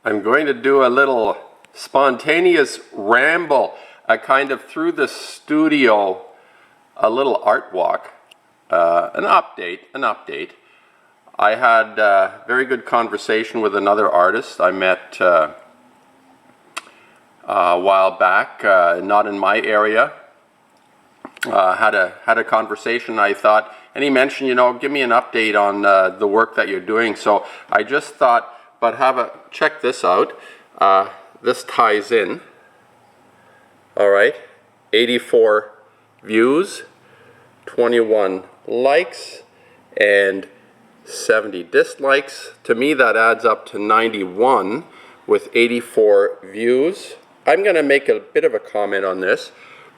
I'm going to do a little spontaneous ramble, a kind of through the studio, a little art walk, an update. I had a very good conversation with another artist I met a while back, not in my area. Had a conversation. I thought, and he mentioned, give me an update on the work that you're doing. So I just thought, but check this out. This ties in. All right, 84 views, 21 likes, and 70 dislikes. To me, that adds up to 91 with 84 views. I'm going to make a bit of a comment on this,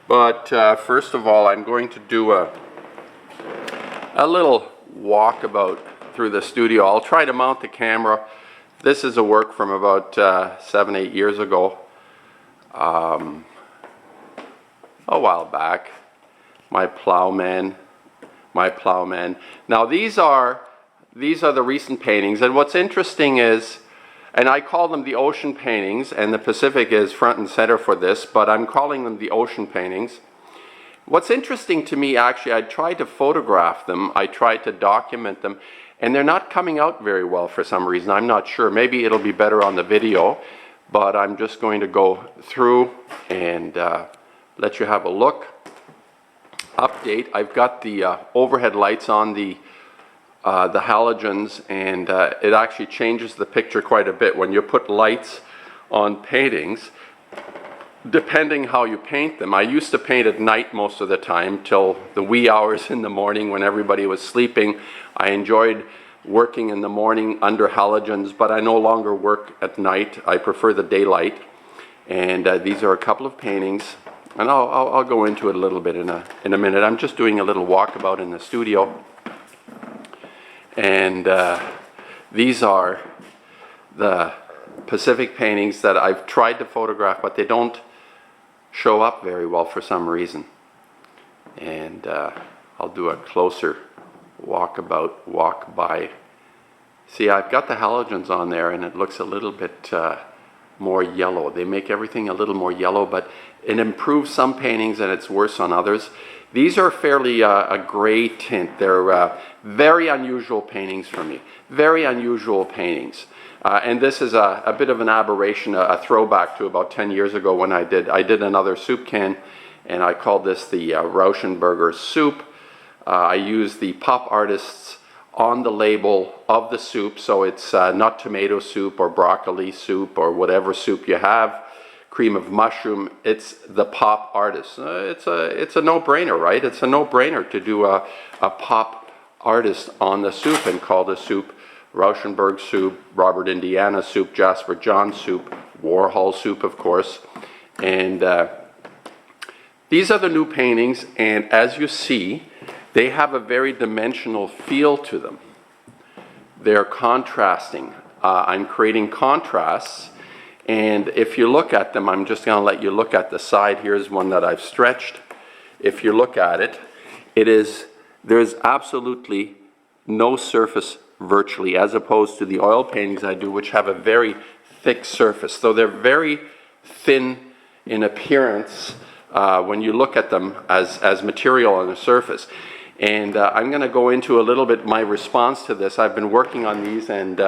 but first of all, I'm going to do a little walkabout through the studio. I'll try to mount the camera. This is a work from about 7-8 years ago, a while back. My plowman. Now these are the recent paintings, and what's interesting is, and I call them the ocean paintings, and the Pacific is front and center for this, but I'm calling them the ocean paintings. What's interesting to me, actually, I tried to photograph them, I tried to document them, and they're not coming out very well for some reason. I'm not sure. Maybe it'll be better on the video, but I'm just going to go through and let you have a look. Update. I've got the overhead lights on, the halogens, and it actually changes the picture quite a bit when you put lights on paintings, depending how you paint them. I used to paint at night most of the time till the wee hours in the morning when everybody was sleeping. I enjoyed working in the morning under halogens, but I no longer work at night. I prefer the daylight. And these are a couple of paintings, and I'll go into it a little bit in a minute. I'm just doing a little walkabout in the studio. And these are the Pacific paintings that I've tried to photograph, but they don't show up very well for some reason. And I'll do a closer walk by. See, I've got the halogens on there, and it looks a little bit more yellow. They make everything a little more yellow, but it improves some paintings and it's worse on others. These are fairly a gray tint. They're very unusual paintings for me. Very unusual paintings. And this is a bit of an aberration, a throwback to about 10 years ago when I did another soup can, and I called this the Rauschenberger soup. I used the pop artists on the label of the soup, so it's not tomato soup or broccoli soup or whatever soup you have, cream of mushroom. It's the pop artist. It's a no-brainer, right? It's a no-brainer to do a pop artist on the soup and call the soup Rauschenberg soup, Robert Indiana soup, Jasper John soup, Warhol soup, of course. And these are the new paintings, and as you see, they have a very dimensional feel to them. They're contrasting. I'm creating contrasts, and if you look at them, I'm just going to let you look at the side. Here's one that I've stretched. If you look at it, there's absolutely no surface virtually, as opposed to the oil paintings I do, which have a very thick surface. So they're very thin in appearance when you look at them as material on the surface. And I'm going to go into a little bit my response to this. I've been working on these, and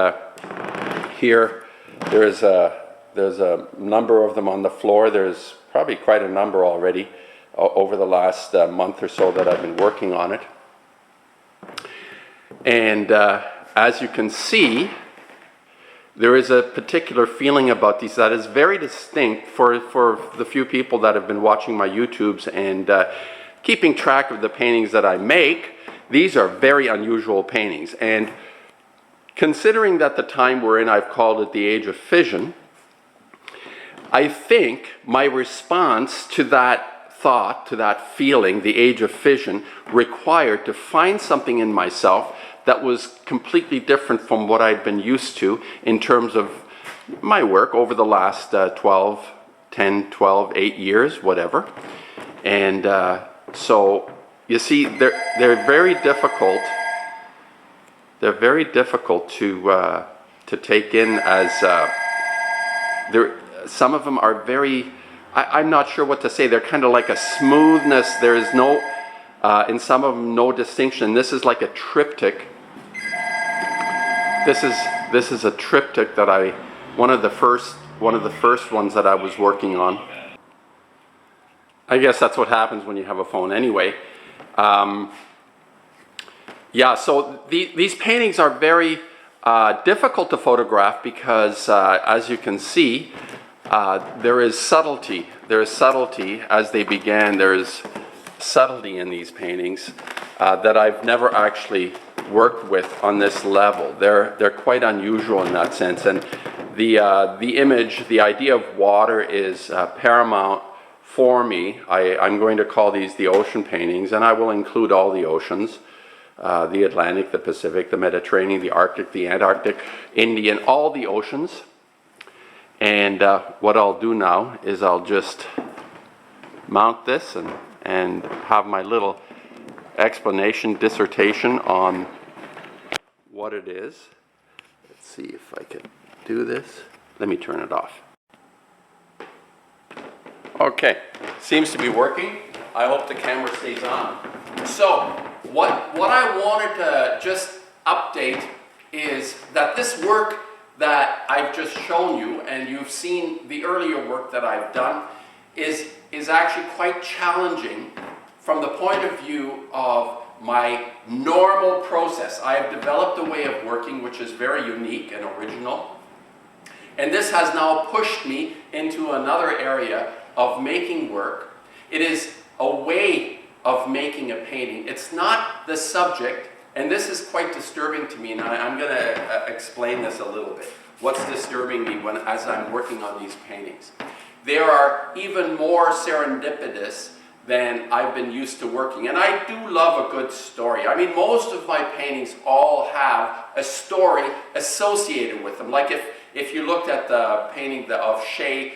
here there's a number of them on the floor. There's probably quite a number already over the last month or so that I've been working on it. And as you can see, there is a particular feeling about these that is very distinct for the few people that have been watching my YouTubes and keeping track of the paintings that I make. These are very unusual paintings. And considering that the time we're in, I've called it the age of fission, I think my response to that thought, to that feeling, the age of fission, required to find something in myself that was completely different from what I'd been used to in terms of my work over the last 8 years, whatever. And so, you see, they're very difficult. They're very difficult to take in as some of them are very, I'm not sure what to say. They're kind of like a smoothness. There is no, in some of them, no distinction. This is like a triptych. This is a triptych that one of the first ones that I was working on. I guess that's what happens when you have a phone anyway. Yeah, so these paintings are very difficult to photograph because, as you can see, there is subtlety. There is subtlety as they began. There is subtlety in these paintings that I've never actually worked with on this level. They're quite unusual in that sense. And the image, the idea of water is paramount for me. I'm going to call these the ocean paintings, and I will include all the oceans. The Atlantic, the Pacific, the Mediterranean, the Arctic, the Antarctic, Indian, all the oceans. And what I'll do now is I'll just mount this and have my little explanation, dissertation on what it is. Let's see if I can do this. Let me turn it off. Okay, seems to be working. I hope the camera stays on. So, what I wanted to just update is that this work that I've just shown you, and you've seen the earlier work that I've done, is actually quite challenging from the point of view of my normal process. I have developed a way of working which is very unique and original. And this has now pushed me into another area of making work. It is a way of making a painting. It's not the subject, and this is quite disturbing to me, and I'm going to explain this a little bit. What's disturbing me as I'm working on these paintings? They are even more serendipitous than I've been used to working, and I do love a good story. I mean, most of my paintings all have a story associated with them. Like if you looked at the painting of Shea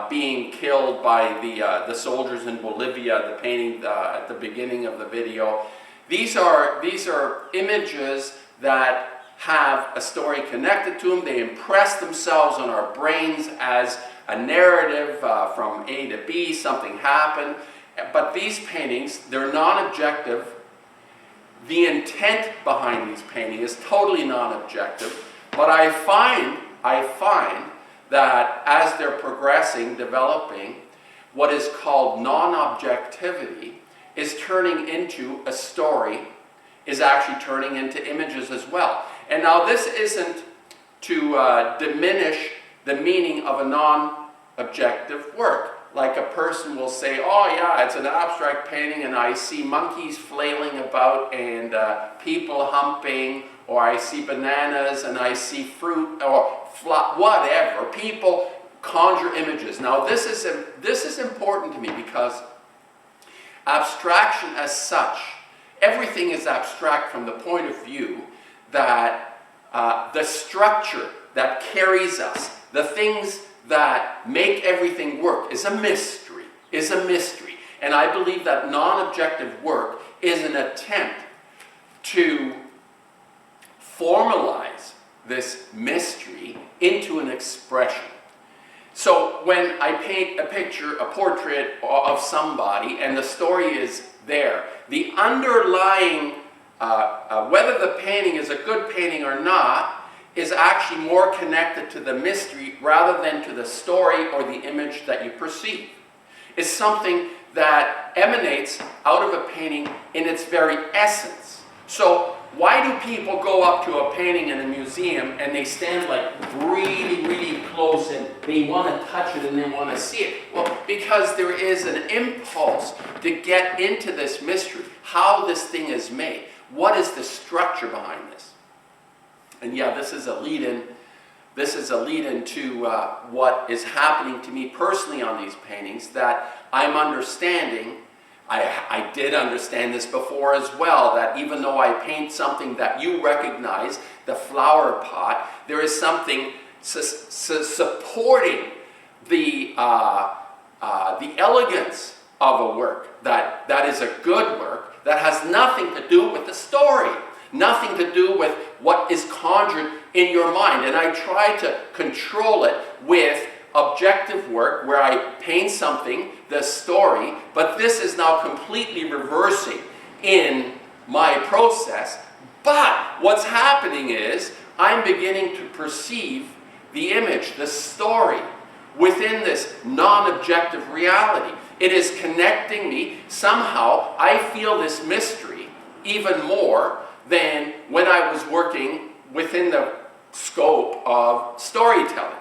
being killed by the soldiers in Bolivia, the painting at the beginning of the video. These are images that have a story connected to them. They impress themselves on our brains as a narrative from A to B, something happened. But these paintings, they're non-objective. The intent behind these paintings is totally non-objective. But I find that as they're progressing, developing, what is called non-objectivity is turning into a story, is actually turning into images as well. And now this isn't to diminish the meaning of a non-objective work. Like a person will say, oh yeah, it's an abstract painting and I see monkeys flailing about and people humping, or I see bananas and I see fruit, or whatever. People conjure images. Now this is important to me because abstraction as such, everything is abstract from the point of view that the structure that carries us, the things that make everything work is a mystery, And I believe that non-objective work is an attempt to formalize this mystery into an expression. So when I paint a picture, a portrait of somebody, and the story is there, the underlying, whether the painting is a good painting or not, is actually more connected to the mystery rather than to the story or the image that you perceive. It's something that emanates out of a painting in its very essence. So why do people go up to a painting in a museum and they stand like really, really close and they want to touch it and they want to see it? Well, because there is an impulse to get into this mystery, how this thing is made. What is the structure behind this? And yeah, this is a lead-in. This is a lead-in to what is happening to me personally on these paintings, that I'm understanding. I did understand this before as well, that even though I paint something that you recognize, the flower pot, there is something supporting the elegance of a work that is a good work, that has nothing to do with the story, nothing to do with what is conjured in your mind. And I try to control it with objective work where I paint something, the story, but this is now completely reversing in my process. But what's happening is I'm beginning to perceive the image, the story, within this non-objective reality. It is connecting me. Somehow I feel this mystery even more than when I was working within the scope of storytelling.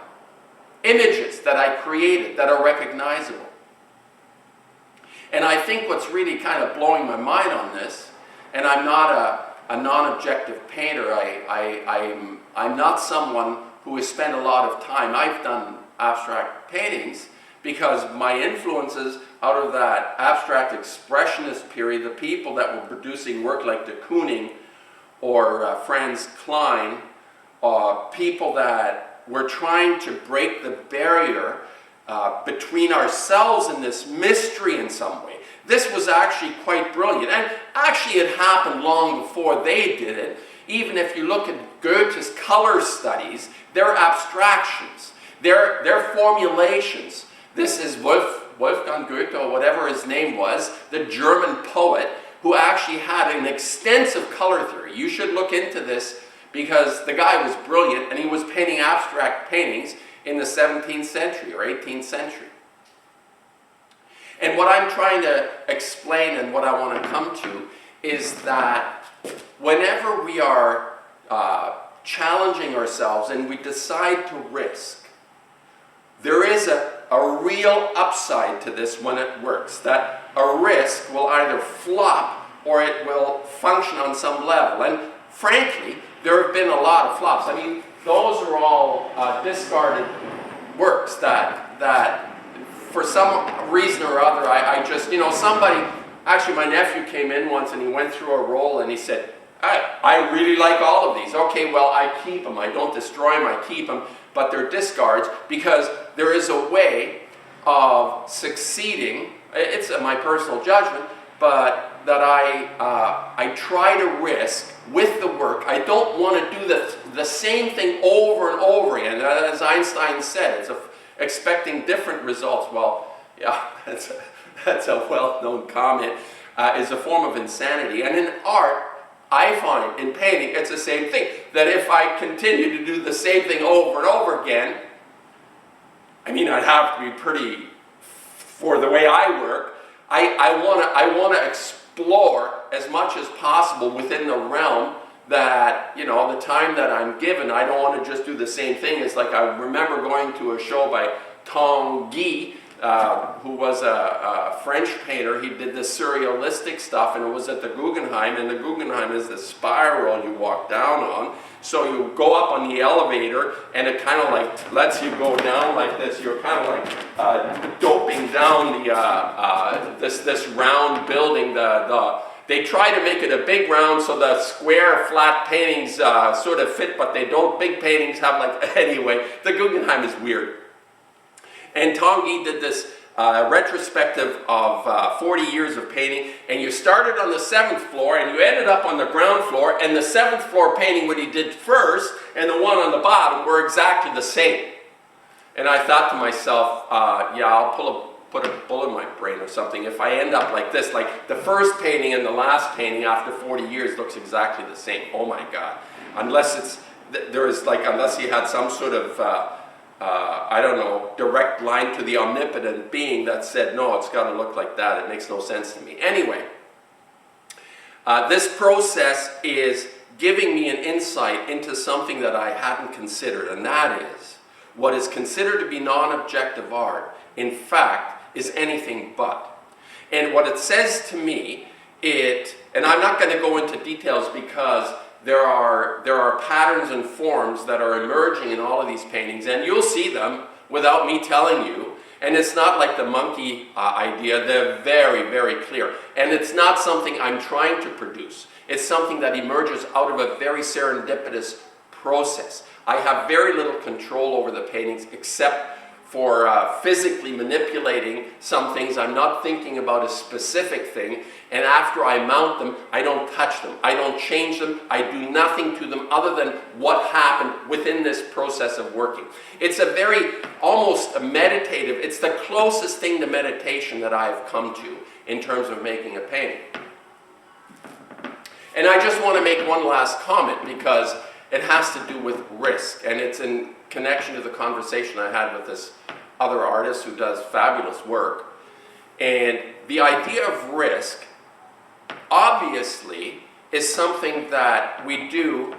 Images that I created that are recognizable. And I think what's really kind of blowing my mind on this, and I'm not a non-objective painter, I'm not someone who has spent a lot of time. I've done abstract paintings because my influences out of that abstract expressionist period, the people that were producing work like de Kooning or Franz Klein, people that were trying to break the barrier between ourselves and this mystery in some way. This was actually quite brilliant, and actually it happened long before they did it. Even if you look at Goethe's color studies, they're abstractions, they're formulations. This is Wolfgang Goethe, or whatever his name was, the German poet, who actually had an extensive color theory. You should look into this because the guy was brilliant, and he was painting abstract paintings in the 17th century or 18th century. And what I'm trying to explain and what I want to come to is that whenever we are challenging ourselves and we decide to risk, there is a real upside to this when it works. That a risk will either flop or it will function on some level. And frankly, there have been a lot of flops. I mean, those are all discarded works that for some reason or other, I just, somebody, actually my nephew came in once and he went through a roll and he said, I really like all of these. Okay, well, I keep them. I don't destroy them, I keep them, but they're discards because there is a way of succeeding. It's my personal judgment, but that I try to risk with the work. I don't want to do the same thing over and over again. As Einstein said, it's expecting different results. Well, yeah, that's a well-known comment. Is a form of insanity. And in art, I find, in painting, it's the same thing. That if I continue to do the same thing over and over again, I mean, I'd have to be pretty, for the way I work, I want to explore as much as possible within the realm that, the time that I'm given. I don't want to just do the same thing. It's like I remember going to a show by Tanguy, who was a French painter. He did this surrealistic stuff, and it was at the Guggenheim, and the Guggenheim is the spiral you walk down on. So you go up on the elevator, and it kind of like lets you go down like this. You're kind of like doping down the this round building. They try to make it a big round so the square, flat paintings sort of fit, but they don't. Big paintings have anyway, the Guggenheim is weird. And Tanguy did this retrospective of 40 years of painting, and you started on the 7th floor, and you ended up on the ground floor, and the 7th floor painting, what he did first, and the one on the bottom were exactly the same. And I thought to myself, yeah, I'll put a bullet in my brain or something. If I end up like this, like the first painting and the last painting after 40 years looks exactly the same. Oh my God. Unless unless he had some sort of, I don't know, direct line to the omnipotent being that said, no, it's got to look like that. It makes no sense to me. Anyway, this process is giving me an insight into something that I hadn't considered, and that is what is considered to be non-objective art, in fact, is anything but. And what it says to me, and I'm not going to go into details because there are patterns and forms that are emerging in all of these paintings, and you'll see them without me telling you. And it's not like the monkey idea. They're very, very clear. And it's not something I'm trying to produce. It's something that emerges out of a very serendipitous process. I have very little control over the paintings except physically manipulating some things. I'm not thinking about a specific thing, and after I mount them, I don't touch them. I don't change them. I do nothing to them other than what happened within this process of working. It's a very, almost a meditative, it's the closest thing to meditation that I've come to in terms of making a painting. And I just want to make one last comment because it has to do with risk, and it's in connection to the conversation I had with this other artist who does fabulous work. And the idea of risk, obviously, is something that we do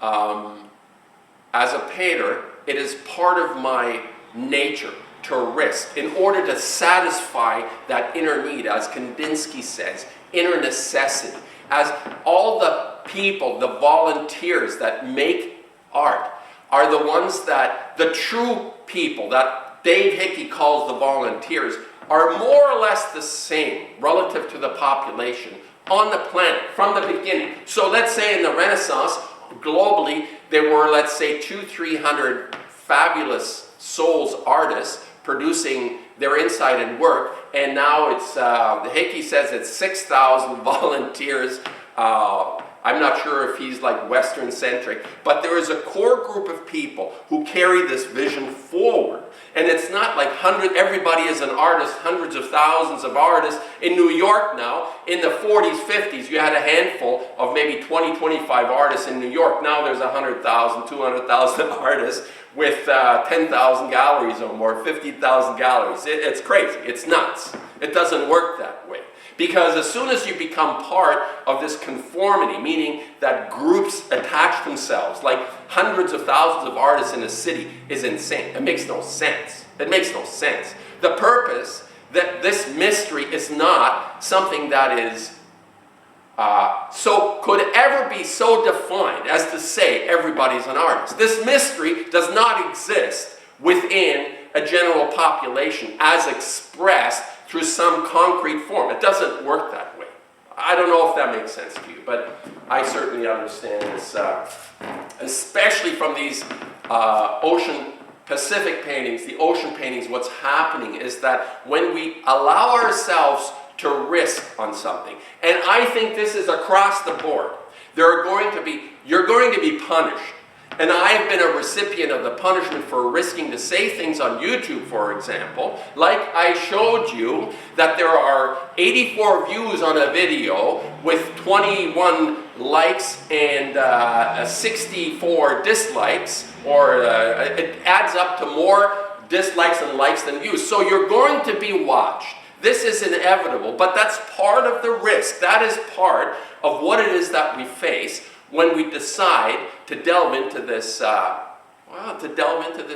as a painter. It is part of my nature to risk in order to satisfy that inner need, as Kandinsky says, inner necessity. As all the people, the volunteers that make art are the ones that, the true people that Dave Hickey calls the volunteers, are more or less the same relative to the population on the planet from the beginning. So let's say in the Renaissance, globally, there were, let's say, 200-300 fabulous souls, artists, producing their inside work, and now it's, Hickey says it's 6,000 volunteers. I'm not sure if he's like Western-centric, but there is a core group of people who carry this vision forward. And it's not like everybody is an artist, hundreds of thousands of artists. In New York now, in the 40s, 50s, you had a handful of maybe 20, 25 artists in New York. Now there's 100,000, 200,000 artists with 10,000 galleries or more, 50,000 galleries. It's crazy. It's nuts. It doesn't work that way. Because as soon as you become part of this conformity, meaning that groups attach themselves, like hundreds of thousands of artists in a city, is insane. It makes no sense. It makes no sense. The purpose, that this mystery is not something that is could ever be so defined as to say everybody's an artist. This mystery does not exist within a general population as expressed through some concrete form. It doesn't work that way. I don't know if that makes sense to you, but I certainly understand this, especially from these ocean Pacific paintings, the ocean paintings. What's happening is that when we allow ourselves to risk on something, and I think this is across the board, you're going to be punished. And I have been a recipient of the punishment for risking to say things on YouTube, for example. Like I showed you that there are 84 views on a video with 21 likes and 64 dislikes, or it adds up to more dislikes and likes than views. So you're going to be watched. This is inevitable, but that's part of the risk. That is part of what it is that we face when we decide to delve into this,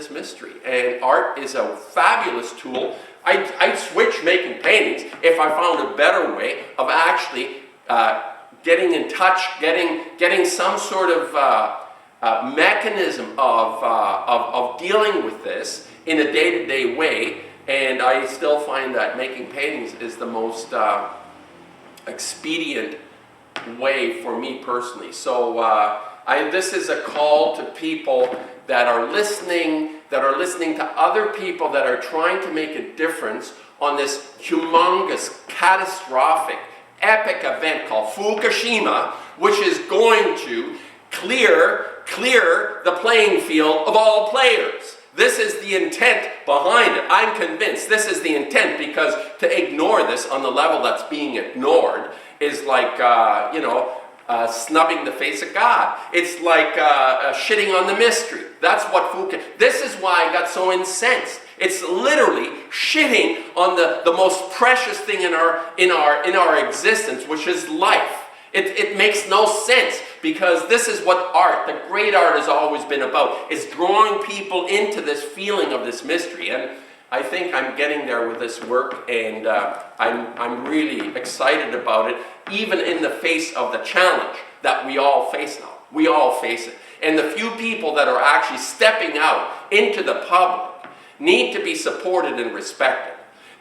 mystery. And art is a fabulous tool. I'd switch making paintings if I found a better way of actually getting in touch, getting some sort of mechanism of dealing with this in a day-to-day way. And I still find that making paintings is the most expedient way for me personally. So this is a call to people that are listening to other people that are trying to make a difference on this humongous, catastrophic, epic event called Fukushima, which is going to clear the playing field of all players. This is the intent behind it. I'm convinced this is the intent, because to ignore this on the level that's being ignored is like, snubbing the face of God. It's like shitting on the mystery. That's what this is why I got so incensed. It's literally shitting on the most precious thing in our existence, which is life. It makes no sense, because this is what art, the great art, has always been about, is drawing people into this feeling of this mystery. And I think I'm getting there with this work, and I'm really excited about it, even in the face of the challenge that we all face now. We all face it. And the few people that are actually stepping out into the public need to be supported and respected.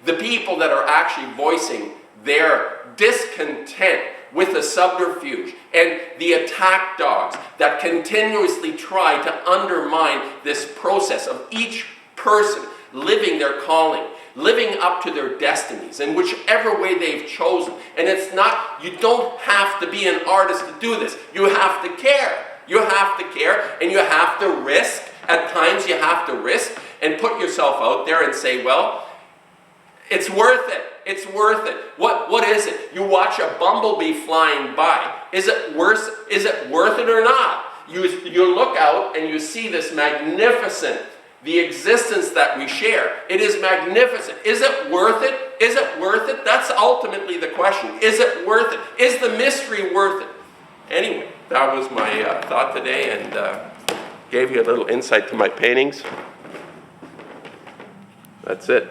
The people that are actually voicing their discontent with the subterfuge and the attack dogs that continuously try to undermine this process of each person living their calling, living up to their destinies in whichever way they've chosen. And it's not, you don't have to be an artist to do this. You have to care. You have to care, and you have to risk. At times you have to risk and put yourself out there and say, well, it's worth it. It's worth it. What is it? You watch a bumblebee flying by. Is it worth it or not? You look out and you see this magnificent, the existence that we share. It is magnificent. Is it worth it? Is it worth it? That's ultimately the question. Is it worth it? Is the mystery worth it? Anyway, that was my thought today, and gave you a little insight to my paintings. That's it.